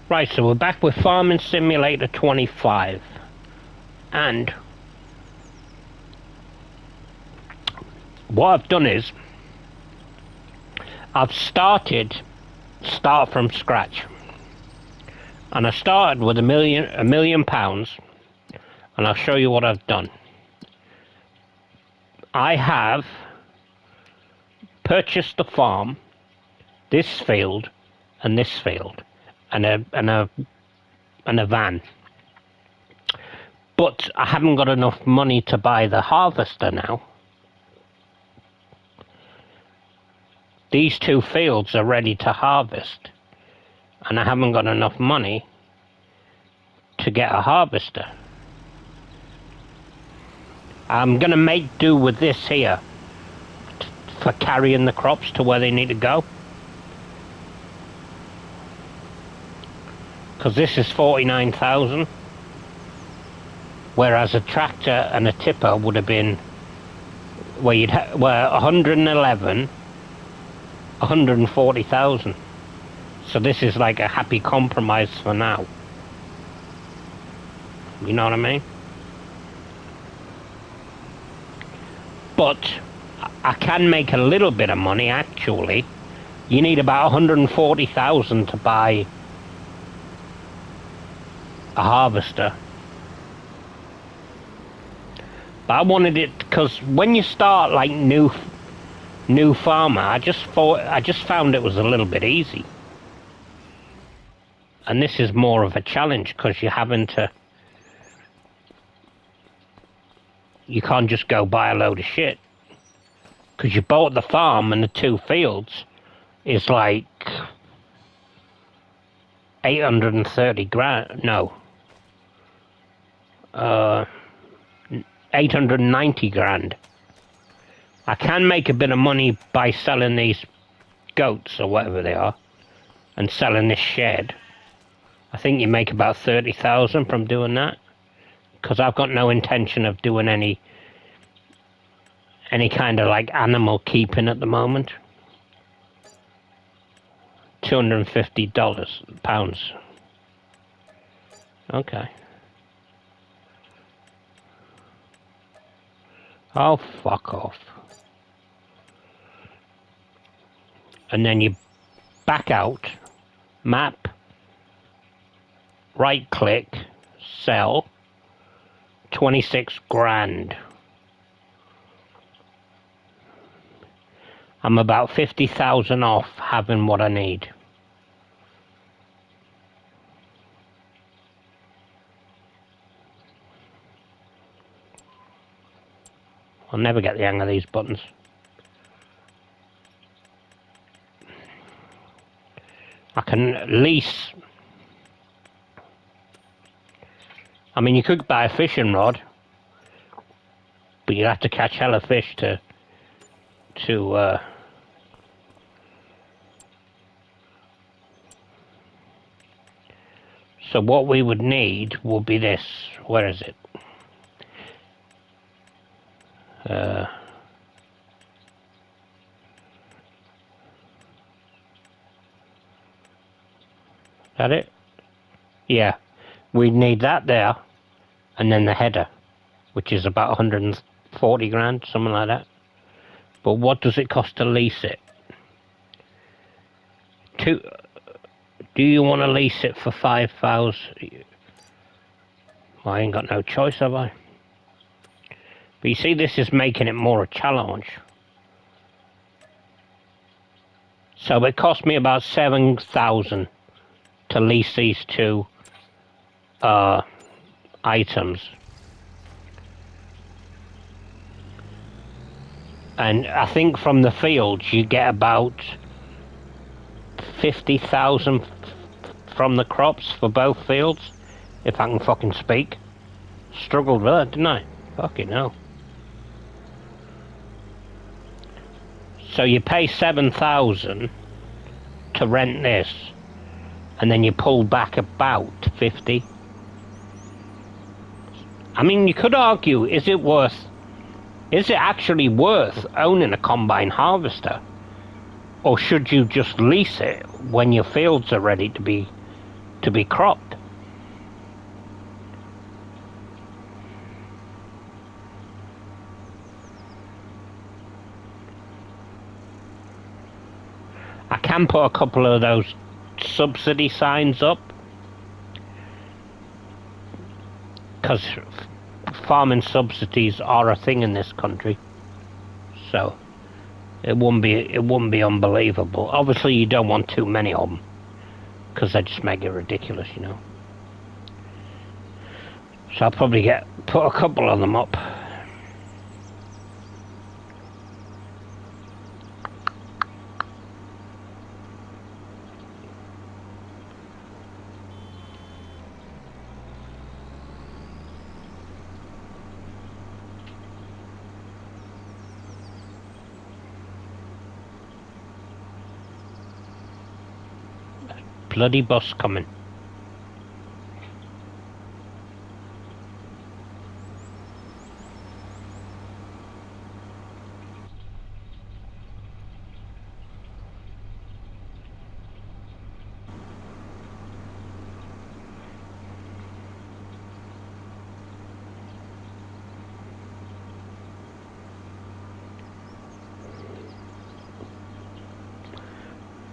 Right, so we're back with Farming Simulator 25. And what I've done is I've start from scratch. And I started with a million pounds, and I'll show you what I've done. I have purchased the farm, this field, and this field, and a van. But I haven't got enough money to buy the harvester now. These two fields are ready to harvest, and I haven't got enough money to get a harvester. I'm gonna make do with this here for carrying the crops to where they need to go. Because this is 49,000. Whereas a tractor and a tipper would have been where 111, 140,000. So this is like a happy compromise for now. You know what I mean? But I can make a little bit of money actually. You need about 140,000 to buy a harvester. But I wanted it because when you start like new farmer, I just found it was a little bit easy. And this is more of a challenge because you're having to, you can't just go buy a load of shit. Because you bought the farm and the two fields is like 830 grand, no. 890 grand. I can make a bit of money by selling these goats or whatever they are and selling this shed. I think you make about 30,000 from doing that, because I've got no intention of doing any kind of like animal keeping at the moment. $250 pounds. Okay. Oh, fuck off. And then you back out, map, right click, sell, 26 grand. I'm about 50,000 off having what I need. I'll never get the hang of these buttons. I can lease. I mean, you could buy a fishing rod, but you'd have to catch hella fish to so what we would need will be this. Where is it? That it? Yeah, we need that there, and then the header, which is about 140 grand, something like that. But what does it cost to lease it? Do you want to lease it for 5,000? Well, I ain't got no choice, have I? But you see, this is making it more a challenge. So it cost me about 7,000 to lease these two items. And I think from the fields you get about 50,000 from the crops for both fields, if I can fucking speak. Struggled with that, didn't I? Fucking hell. So you pay 7,000 to rent this, and then you pull back about 50. I mean, you could argue, is it actually worth owning a combine harvester? Or should you just lease it when your fields are ready to to be cropped. I can put a couple of those subsidy signs up, because farming subsidies are a thing in this country, so it wouldn't be unbelievable. Obviously, you don't want too many of them, because they just make it ridiculous, you know. So I'll probably put a couple of them up. Bloody bus coming.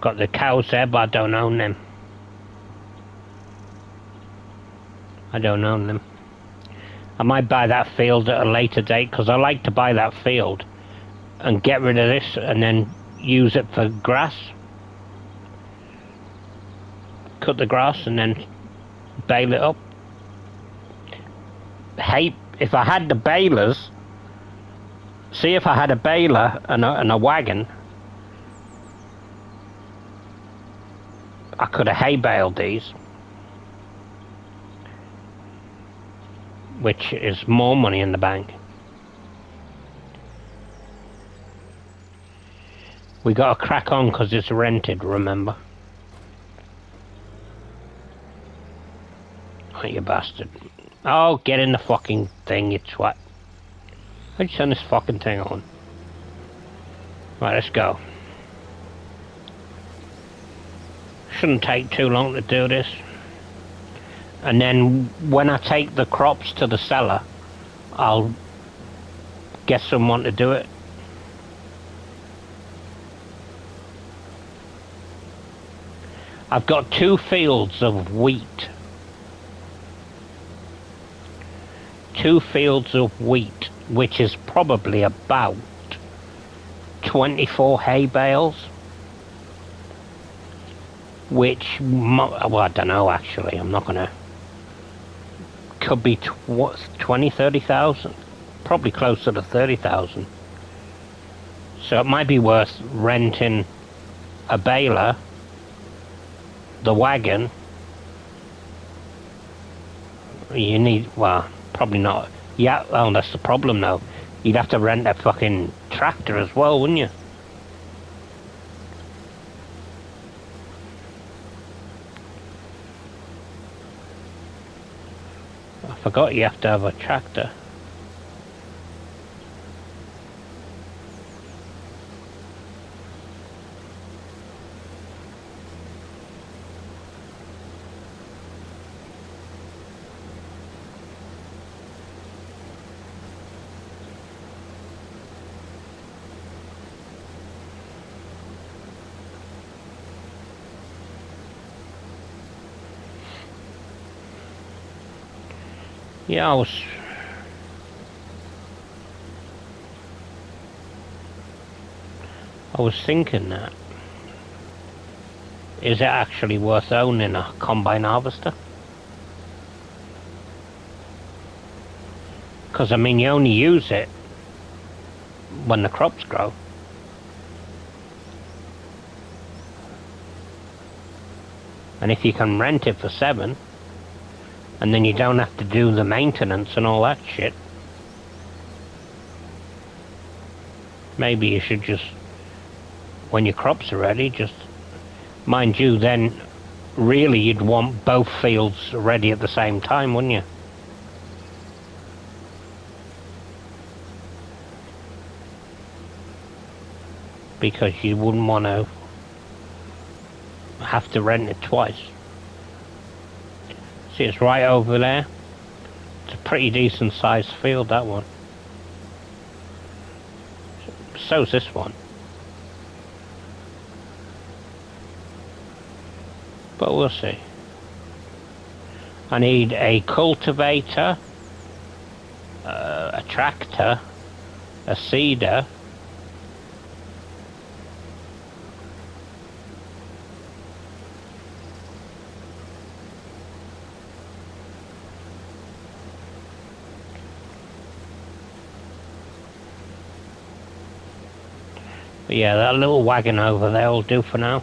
Got the cows there, but I don't own them. I don't own them. I might buy that field at a later date, because I like to buy that field and get rid of this and then use it for grass. Cut the grass and then bale it up. Hey, if I had the balers, see, if I had a baler and a wagon, I could have hay baled these, which is more money in the bank. We got to crack on because it's rented, remember? Oh, you bastard. Oh, get in the fucking thing, you twat. How'd you turn this fucking thing on? Right, let's go. Shouldn't take too long to do this. And then when I take the crops to the cellar, I'll get someone to do it. I've got 2 fields of wheat. 2 fields of wheat, which is probably about 24 hay bales. Which, well, I don't know actually, I'm not gonna, could be 20, 30,000, probably closer to 30,000. So it might be worth renting a baler, the wagon. You need, well, probably not. Yeah, well, that's the problem though. You'd have to rent a fucking tractor as well, wouldn't you? I forgot you have to have a tractor. Yeah, I was thinking that. Is it actually worth owning a combine harvester? Because, I mean, you only use it when the crops grow. And if you can rent it for 7, and then you don't have to do the maintenance and all that shit, maybe you should just, when your crops are ready, just, mind you, then really you'd want both fields ready at the same time, wouldn't you? Because you wouldn't want to have to rent it twice. See, it's right over there. It's a pretty decent sized field, that one. So's this one. But we'll see. I need a cultivator, a tractor, a seeder, but yeah, that little wagon over there will do for now.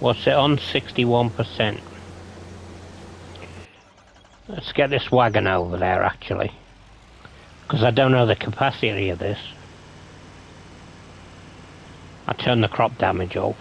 What's it on? 61%. Let's get this wagon over there, actually, because I don't know the capacity of this. I turn the crop damage off.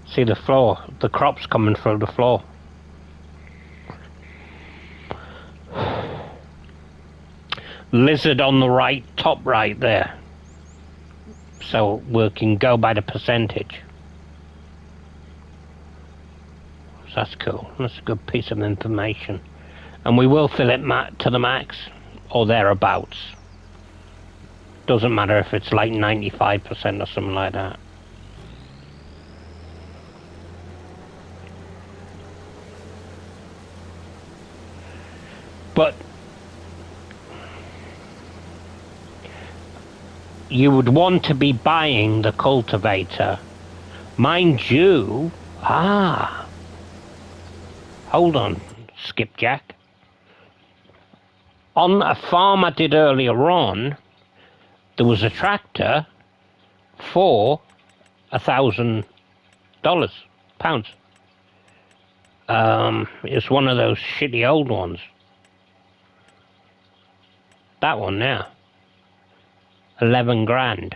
See the floor, the crop's coming through the floor. Lizard on the right, top right there. So we can go by the percentage. So that's cool, that's a good piece of information. And we will fill it to the max, or thereabouts. Doesn't matter if it's like 95% or something like that. But you would want to be buying the cultivator. Mind you, hold on, Skipjack. On a farm I did earlier on, there was a tractor for £1,000, it's one of those shitty old ones. That one now, 11 grand,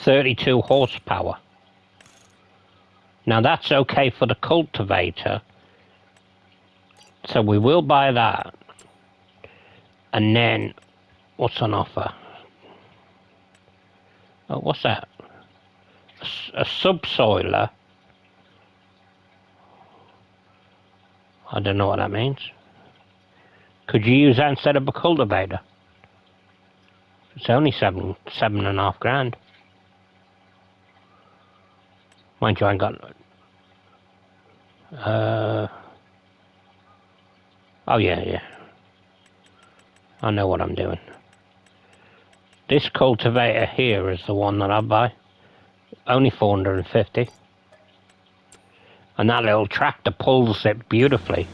32 horsepower. Now that's okay for the cultivator, so we will buy that. And then, what's on offer? Oh, what's that? A subsoiler. I don't know what that means. Could you use that instead of a cultivator? It's only seven and a half grand. Mind you, I ain't got. Oh yeah. I know what I'm doing. This cultivator here is the one that I buy. Only 450. And that little tractor pulls it beautifully.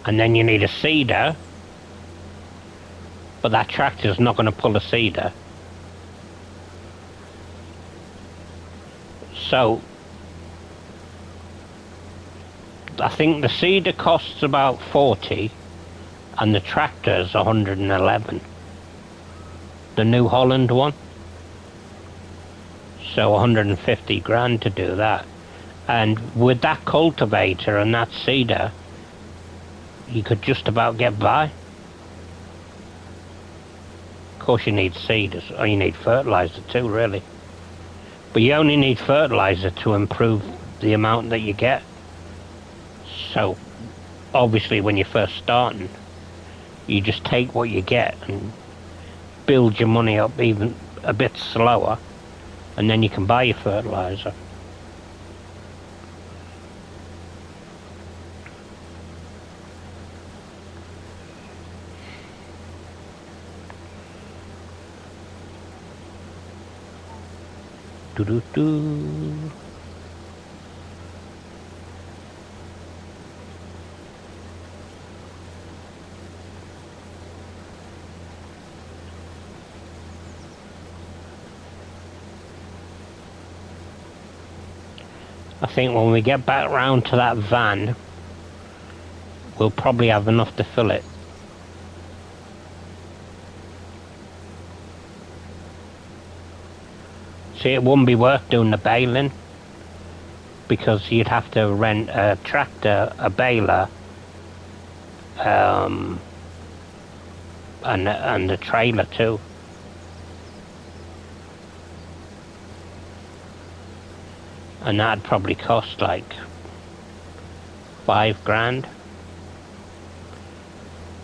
And then you need a seeder, but that tractor's not going to pull a seeder. So I think the seeder costs about 40 and the tractor's 111. The New Holland one. So 150 grand to do that. And with that cultivator and that seeder, you could just about get by. Of course you need seed, or you need fertilizer too, really. But you only need fertilizer to improve the amount that you get. So, obviously when you're first starting, you just take what you get and build your money up even a bit slower, and then you can buy your fertilizer. Do do do. I think when we get back round to that van, we'll probably have enough to fill it. See, it wouldn't be worth doing the baling, because you'd have to rent a tractor, a baler, and the trailer too. And that'd probably cost like $5,000.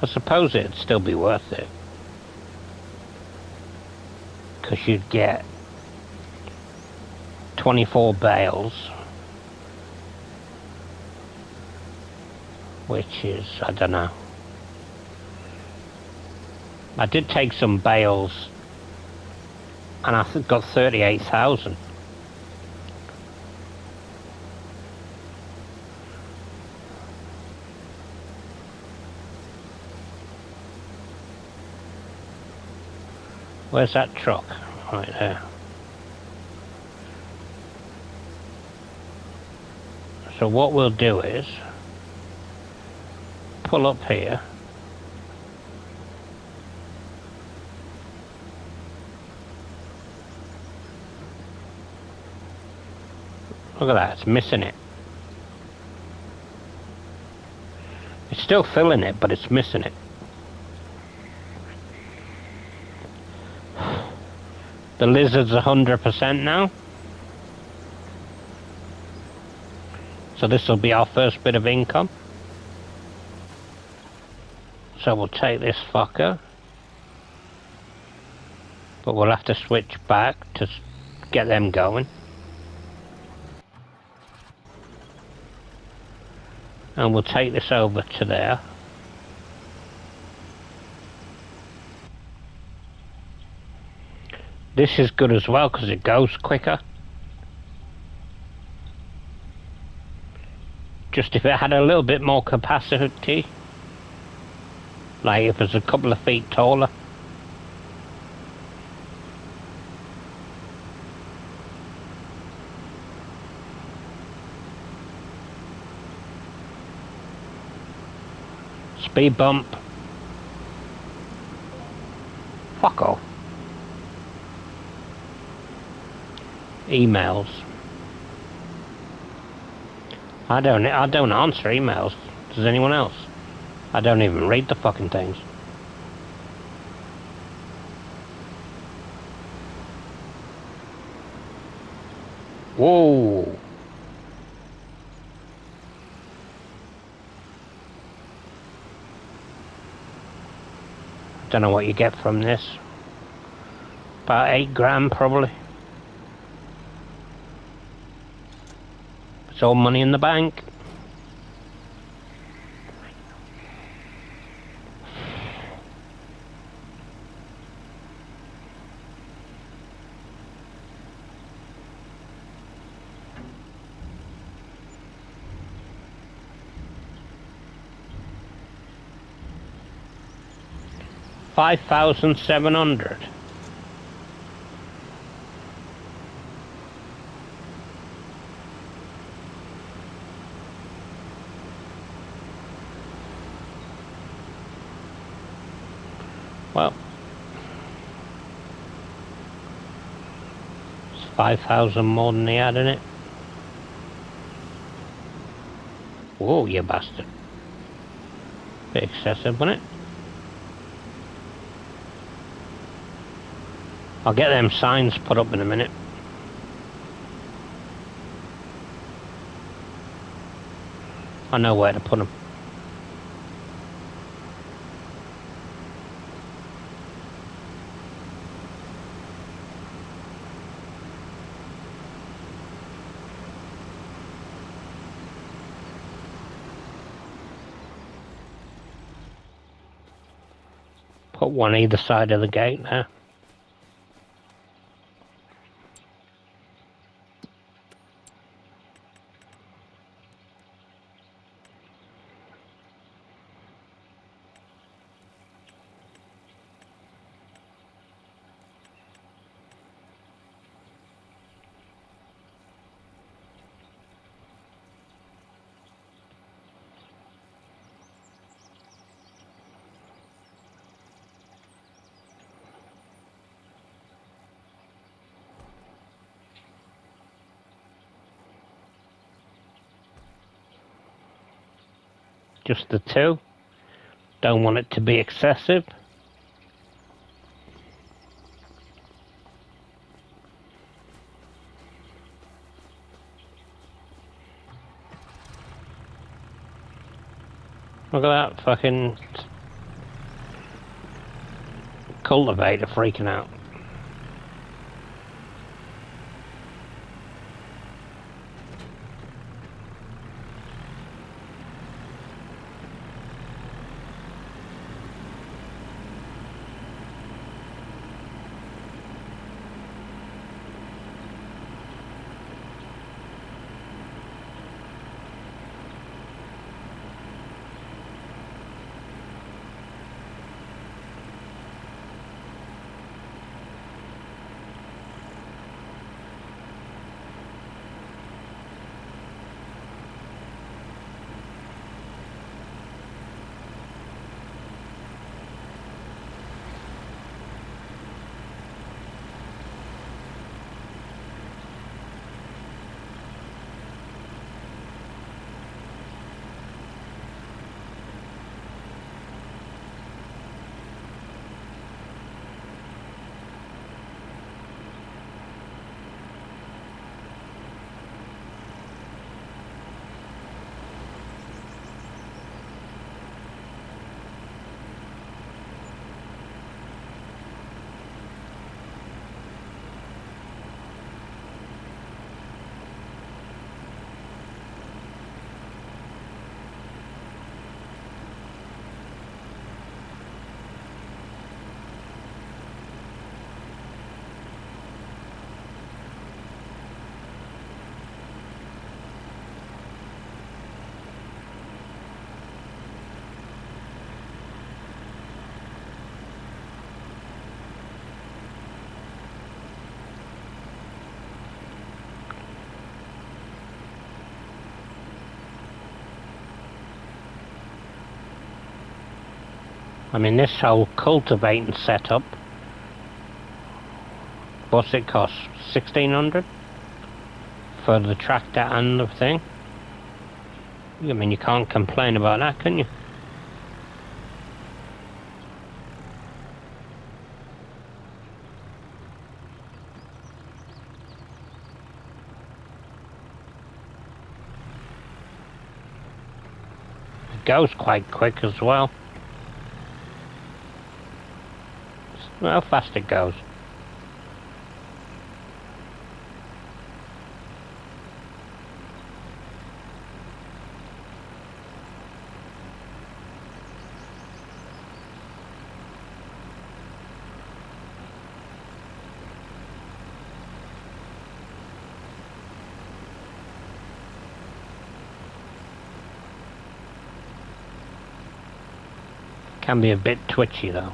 I suppose it'd still be worth it, because you'd get 24 bales, which is, I don't know. I did take some bales, and I got 38,000. Where's that truck? Right there. So what we'll do is pull up here. Look at that, it's missing it. It's still filling it, but it's missing it. The lizard's 100% now. So this will be our first bit of income. So we'll take this fucker. But we'll have to switch back to get them going. And we'll take this over to there. This is good as well because it goes quicker. Just if it had a little bit more capacity, like if it's a couple of feet taller. Speed bump. Fuck off. Emails. I don't answer emails. Does anyone else? I don't even read the fucking things. Whoa. Don't know what you get from this. About $8,000 probably. It's all money in the bank. $5,700. Well, it's 5,000 more than they had in it. Whoa, you bastard. Bit excessive, wasn't it? I'll get them signs put up in a minute. I know where to put them. Put one either side of the gate there. Just the two. Don't want it to be excessive. Look at that fucking cultivator freaking out. I mean, this whole cultivating setup, what's it cost? 1,600 for the tractor and the thing? I mean, you can't complain about that, can you? It goes quite quick as well. How fast it goes. Can be a bit twitchy though.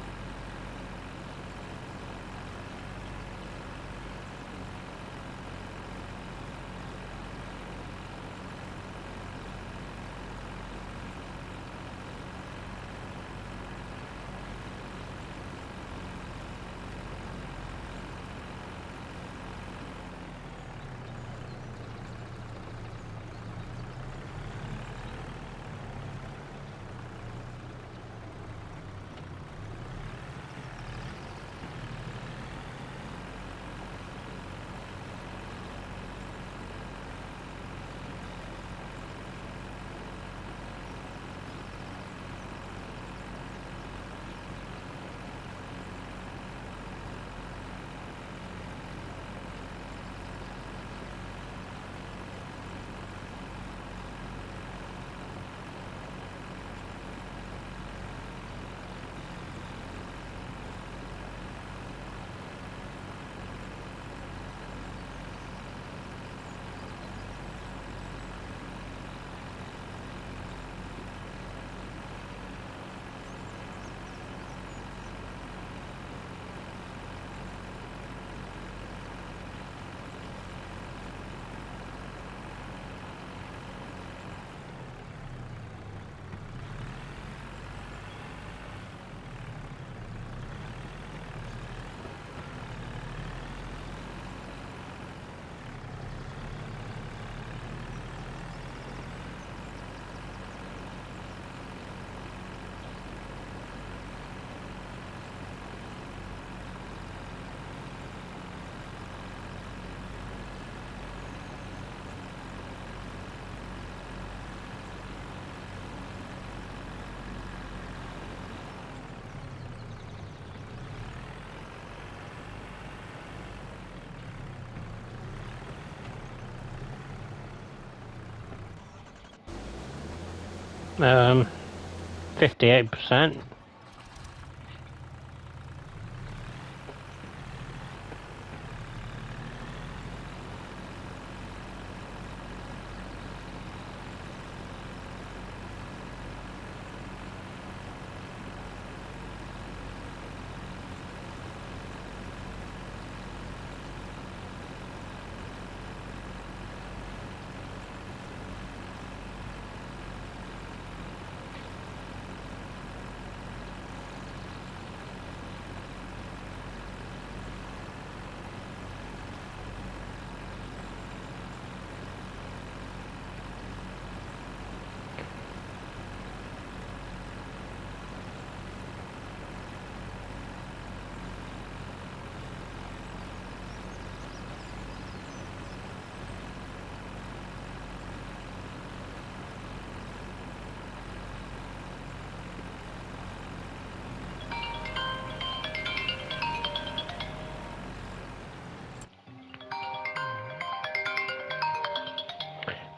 58%.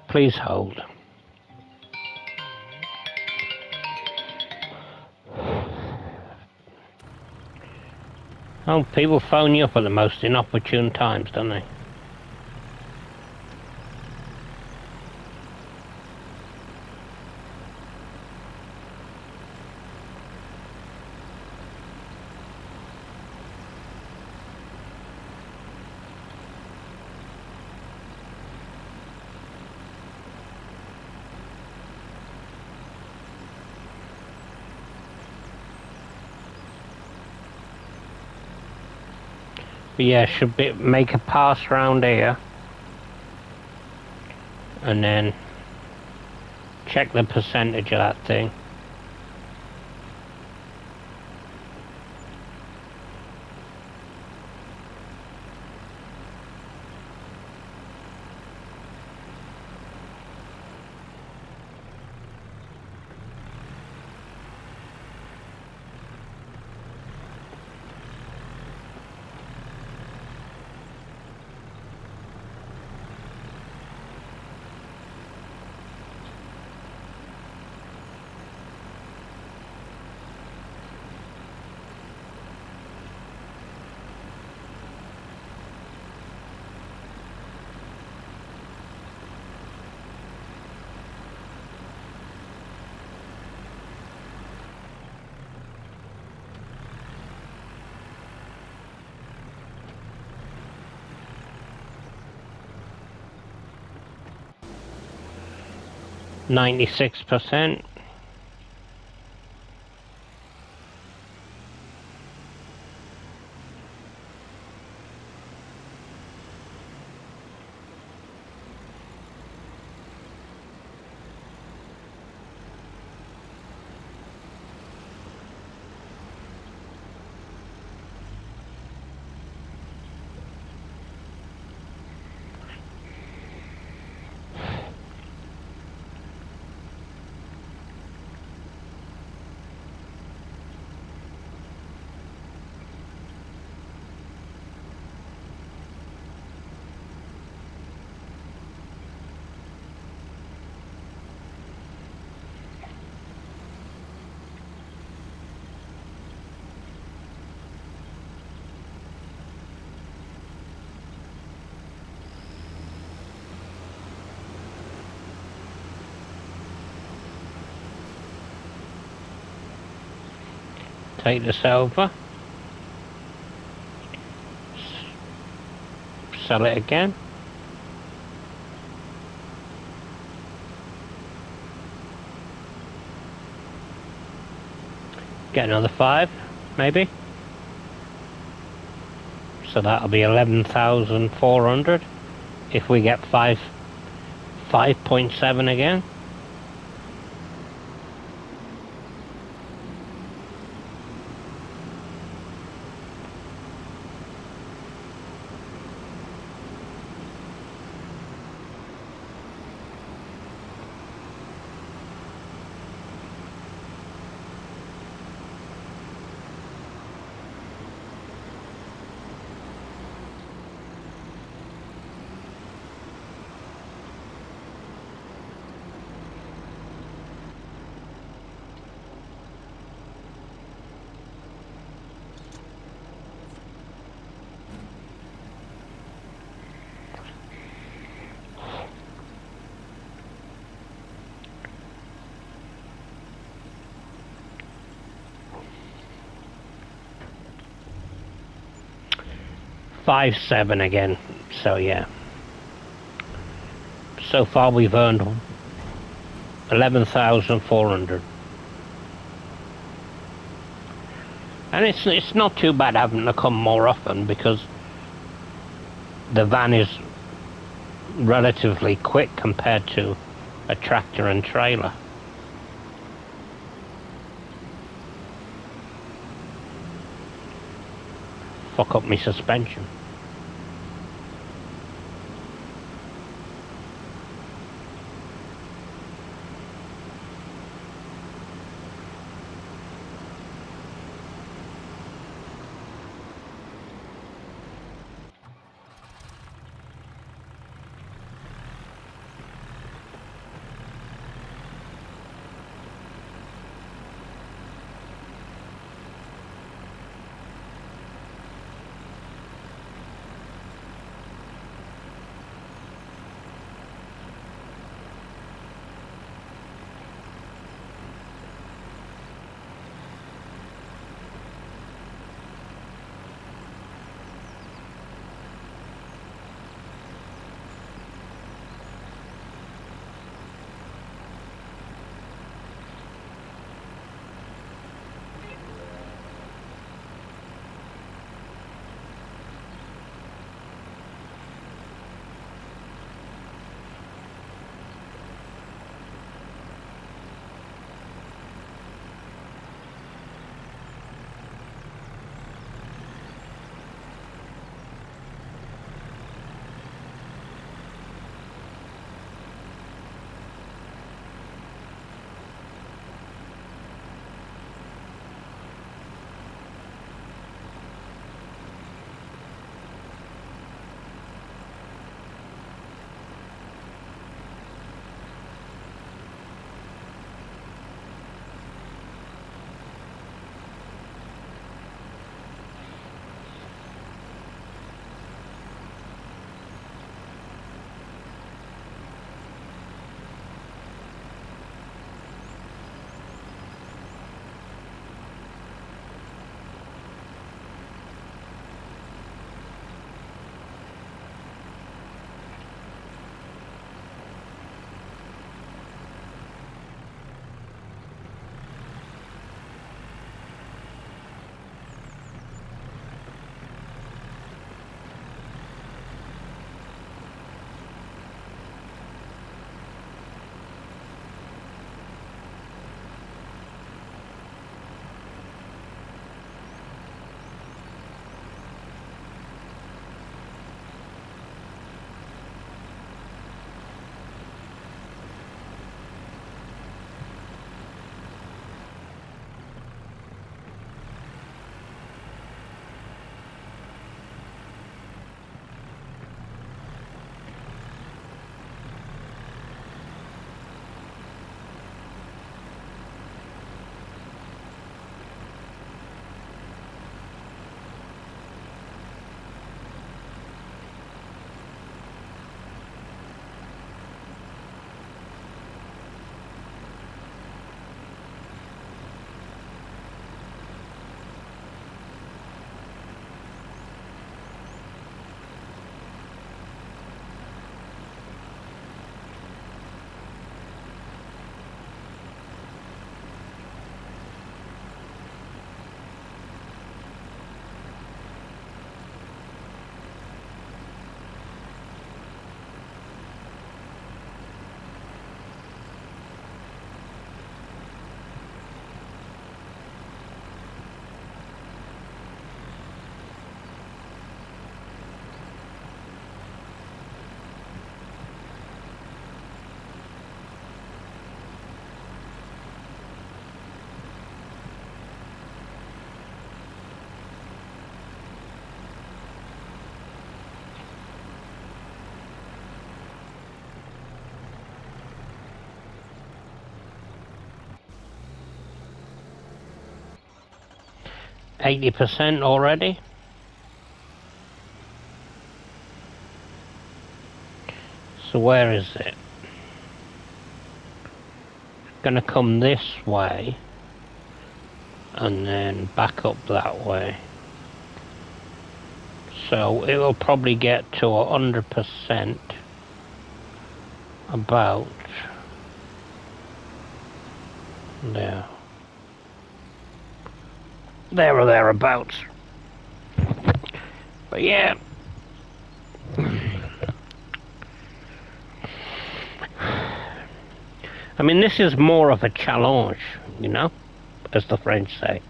Please hold. Oh, people phone you up at the most inopportune times, don't they? But yeah, should make a pass round here, and then check the percentage of that thing. %96. Take this over, sell it again. Get another 5, maybe. So that'll be 11,400 if we get 5.7 again. FS27 again, so yeah. So far we've earned 11,400. And it's not too bad having to come more often, because the van is relatively quick compared to a tractor and trailer. Fuck up my suspension. %80 already. So where is it? Gonna come this way and then back up that way. So it will probably get to 100% about there. There or thereabouts. But yeah. I mean, this is more of a challenge, you know, as the French say.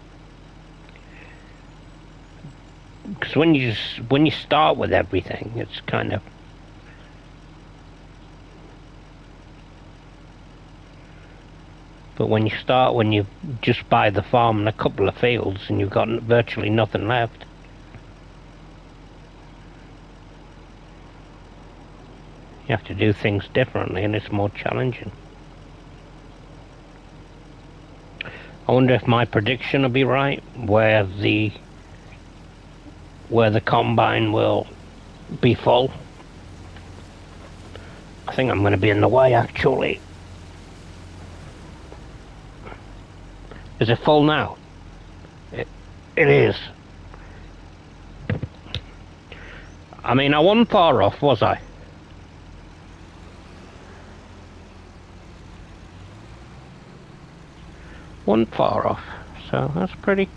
Because when you start with everything, it's kind of... But when you just buy the farm and a couple of fields and you've got virtually nothing left, you have to do things differently and it's more challenging. I wonder if my prediction will be right, where the combine will be full. I think I'm going to be in the way, actually. Is it full now? It is. I mean, I wasn't far off, was I? Wasn't far off, so that's pretty...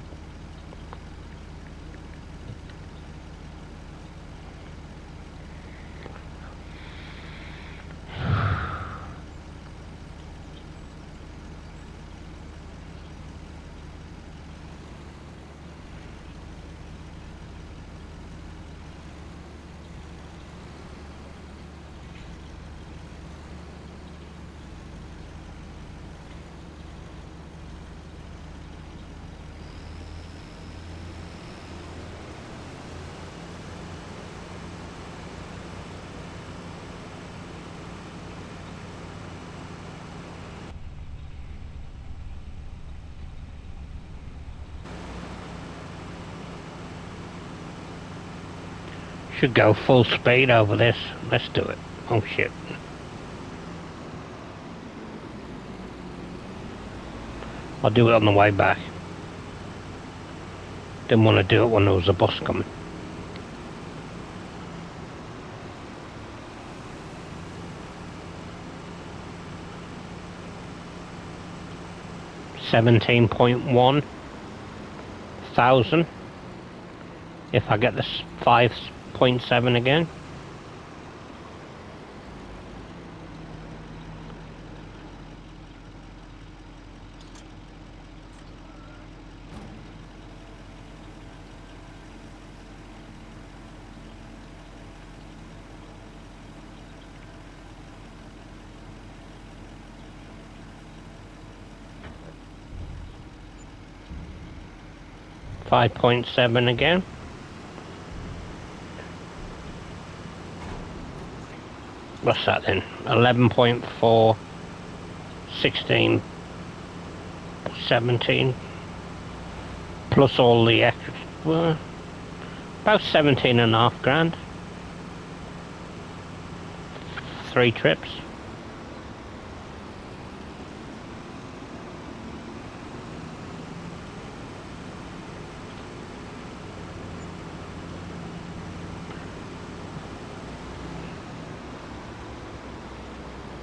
'Should go full speed over this. Let's do it. Oh shit. I'll do it on the way back. Didn't want to do it when there was a bus coming. $17.1 thousand. If I get this 5.7 again. $5.7 again. What's that then? 11.4, 16, 17, plus all the extra, well, about 17.5 grand. 3 trips.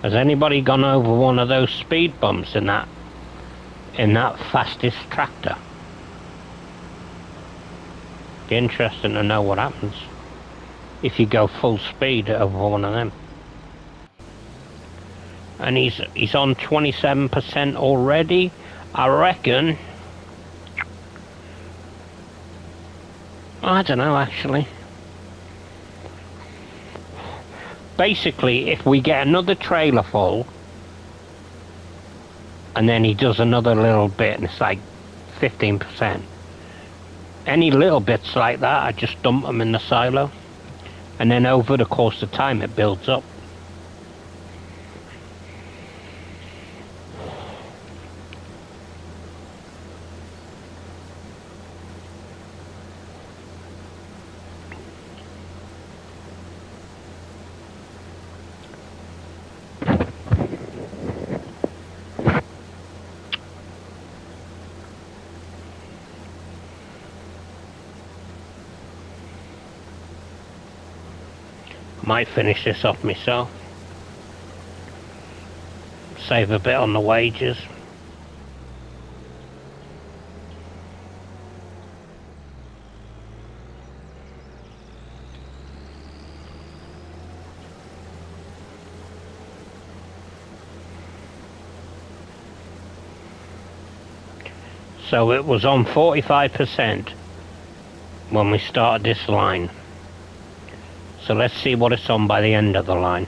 Has anybody gone over one of those speed bumps in that fastest tractor? Be interesting to know what happens if you go full speed over one of them. And he's on 27% already. I reckon. I don't know actually. Basically, if we get another trailer full, and then he does another little bit, and it's like 15%. Any little bits like that, I just dump them in the silo, and then over the course of time, it builds up. Might finish this off myself. Save a bit on the wages. So it was on 45% when we started this line. So let's see what it's on by the end of the line.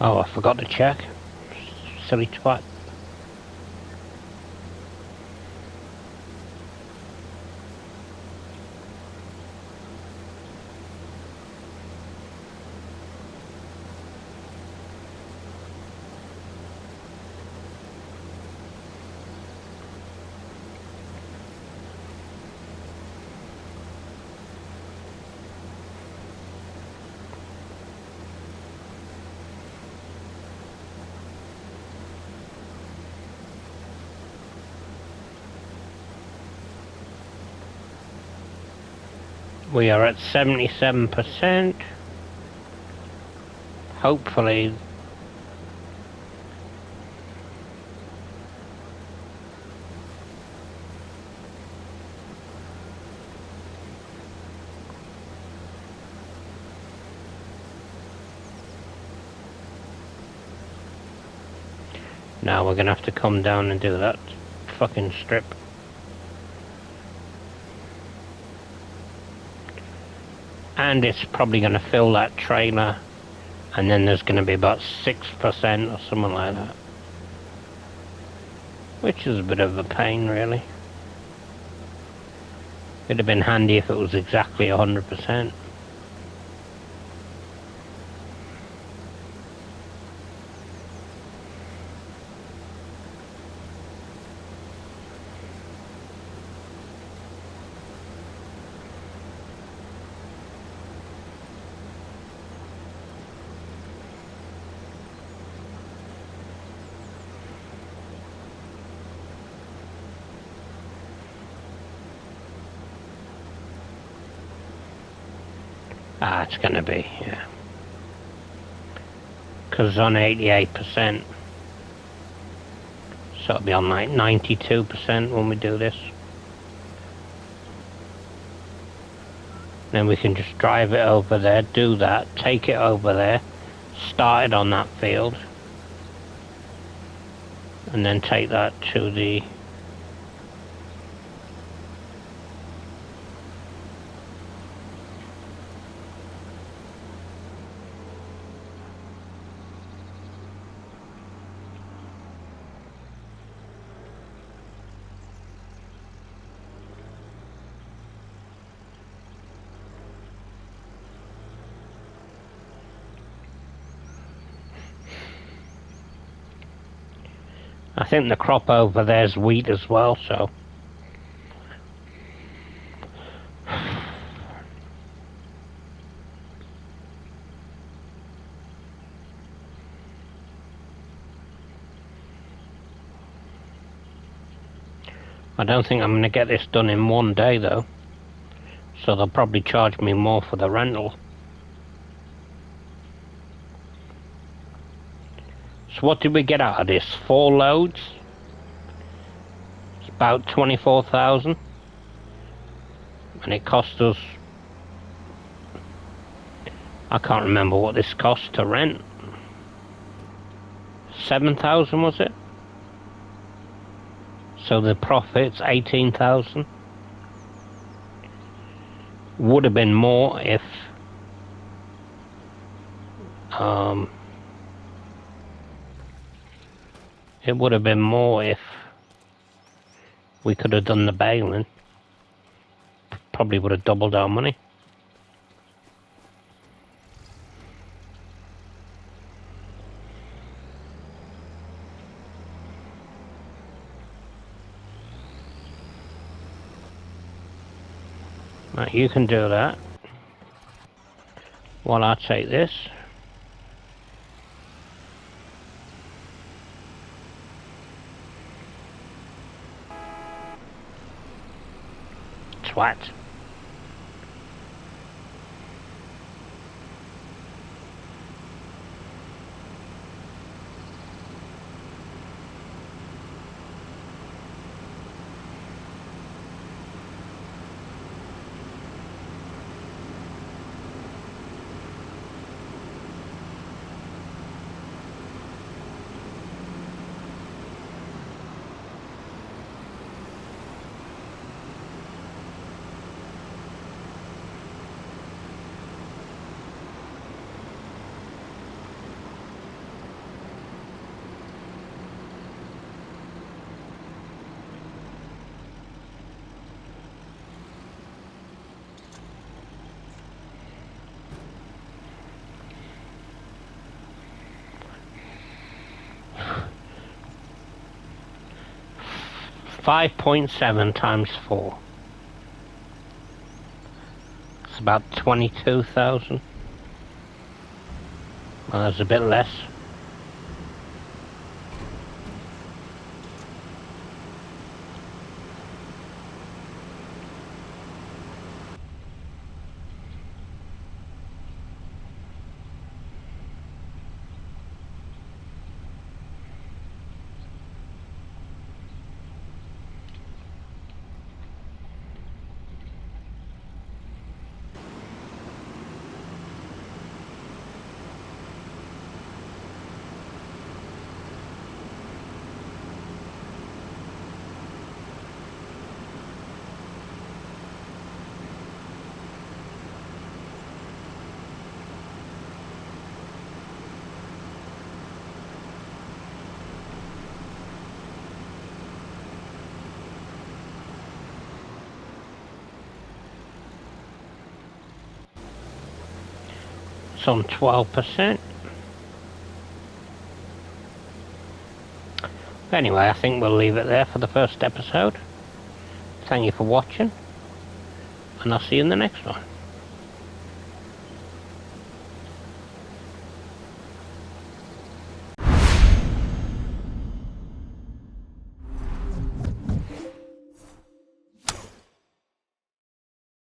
Oh, I forgot to check. Silly twat. We are at 77%. Hopefully now we're gonna have to come down and do that fucking strip. And it's probably going to fill that trailer, and then there's going to be about 6% or something like that, which is a bit of a pain really. It'd have been handy if it was exactly 100%. Ah, it's gonna be, yeah. Because it's on 88%. So it'll be on like 92% when we do this. Then we can just drive it over there, do that, take it over there, start it on that field, and then take that to the I think the crop over there's wheat as well, so I don't think I'm going to get this done in one day though, so they'll probably charge me more for the rental. So what did we get out of this? 4 loads? It's about 24,000, and it cost us I can't remember what this cost to rent. 7,000 was it? So the profit's 18,000. Would have been more if it would have been more if we could have done the bailing. Probably would have doubled our money. Right, you can do that while I take this. Twat. $5.7 times 4. It's about 22,000. Well, that's a bit less. It's on 12%. Anyway, I think we'll leave it there for the first episode. Thank you for watching, and I'll see you in the next one.